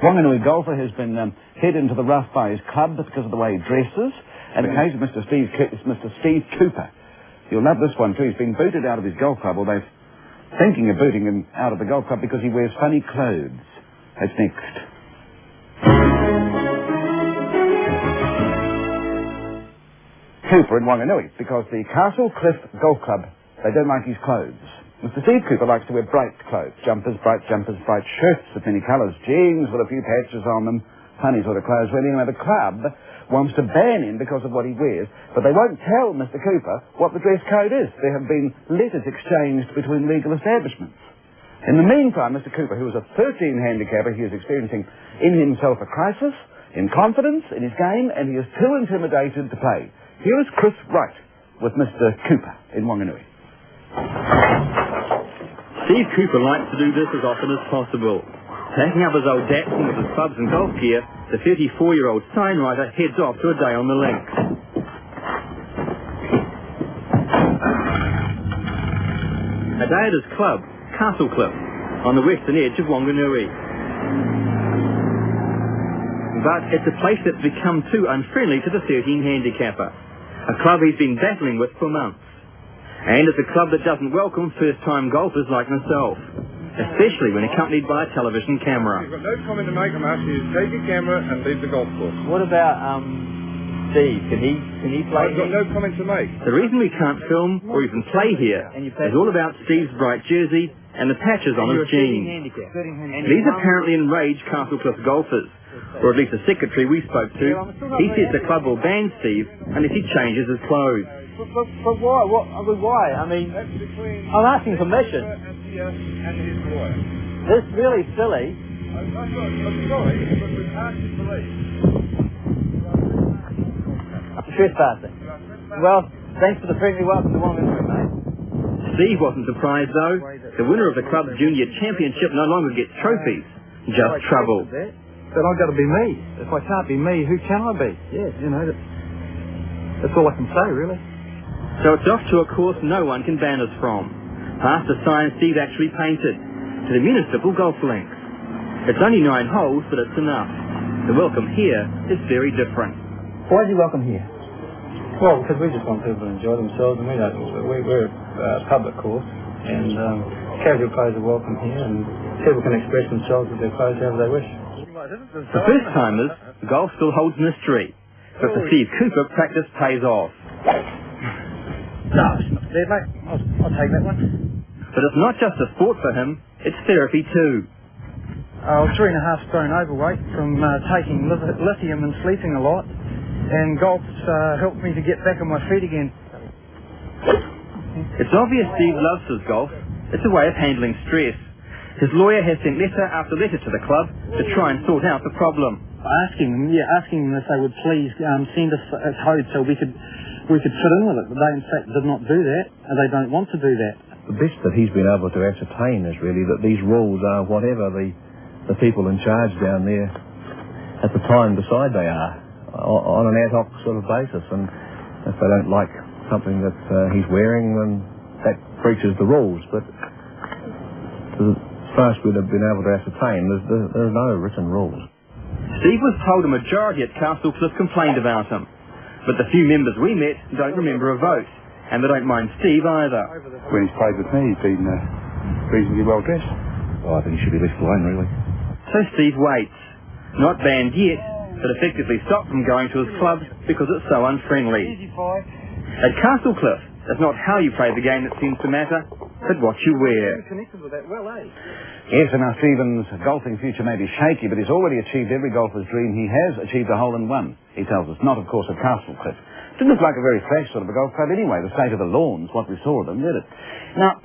Wanganui golfer has been hit into the rough by his club because of the way he dresses, and the case of Mr. Steve Cooper. You'll love this one too. He's been booted out of his golf club, or they're thinking of booting him out of the golf club because he wears funny clothes. That's next. Cooper in Wanganui, because the Castle Cliff Golf Club, they don't like his clothes. Mr. Steve Cooper likes to wear bright clothes, bright jumpers, bright shirts of many colours, jeans with a few patches on them, funny sort of clothes. Well, anyway, the club wants to ban him because of what he wears, but they won't tell Mr. Cooper what the dress code is. There have been letters exchanged between legal establishments. In the meantime, Mr. Cooper, who is a 13 handicapper, he is experiencing in himself a crisis, in confidence, in his game, and he is too intimidated to play. Here is Chris Wright with Mr. Cooper in Wanganui. Steve Cooper likes to do this as often as possible. Packing up his old Datsun with his clubs and golf gear, the 34-year-old signwriter heads off to a day on the links. A day at his club, Castle Cliff, on the western edge of Wanganui. But it's a place that's become too unfriendly to the 13 handicapper, a club he's been battling with for months. And it's a club that doesn't welcome first-time golfers like myself, especially when accompanied by a television camera. You've got no comment to make. I'm asking you to take your camera and leave the golf course. What about Steve? Can he play? I've got no comment to make. The reason we can't film or even play here is all about Steve's bright jersey and the patches on his jeans. These apparently enraged Castle Cliff golfers, or at least the secretary we spoke to. He says the club will ban Steve unless he changes his clothes. But why? Why? I mean, I'm asking permission. And his lawyer. This is really silly. I'm sorry, but we can't believe. Trespassing. Well, thanks for the friendly welcome to Wanganui, mate. Steve wasn't surprised, though. The winner of the club's junior championship no longer gets trophies, just trouble. But I've got to be me. If I can't be me, who can I be? Yeah, you know, that's all I can say, really. So it's off to a course no one can ban us from. Past the sign Steve actually painted, to the municipal golf links. It's only 9 holes, but it's enough. The welcome here is very different. Why is he welcome here? Well, because we just want people to enjoy themselves, and we're a public course, and casual players are welcome here, and people can express themselves with their clothes however they wish. For first-timers, golf still holds mystery, but for Steve Cooper, practice pays off. No, it's not there, mate. I'll take that one. But it's not just a sport for him, it's therapy too. I was 3.5 stone overweight from taking lithium and sleeping a lot, and golf's helped me to get back on my feet again. It's obvious Steve loves his golf. It's a way of handling stress. His lawyer has sent letter after letter to the club to try and sort out the problem. Asking them if they would please send us a code so we could fit in with it, but they in fact did not do that, and they don't want to do that. The best that he's been able to ascertain is really that these rules are whatever the people in charge down there at the time decide they are, on an ad hoc sort of basis, and if they don't like something that he's wearing, then that breaches the rules. But as far as we've been able to ascertain, there's no written rules. Steve was told a majority at Castle Cliff complained about him, but the few members we met don't remember a vote, and they don't mind Steve either. When he's played with me, he's been reasonably well dressed. Well, I think he should be left alone, really. So Steve waits. Not banned yet, but effectively stopped from going to his club because it's so unfriendly. At Castle Cliff, it's not how you play the game that seems to matter, but what you wear. Yes, and now Stephen's golfing future may be shaky, but he's already achieved every golfer's dream. He has achieved a hole-in-one, he tells us. Not, of course, at Castle Cliff. Didn't look like a very flash sort of a golf club anyway. The state of the lawns, what we saw of them, did it? Now,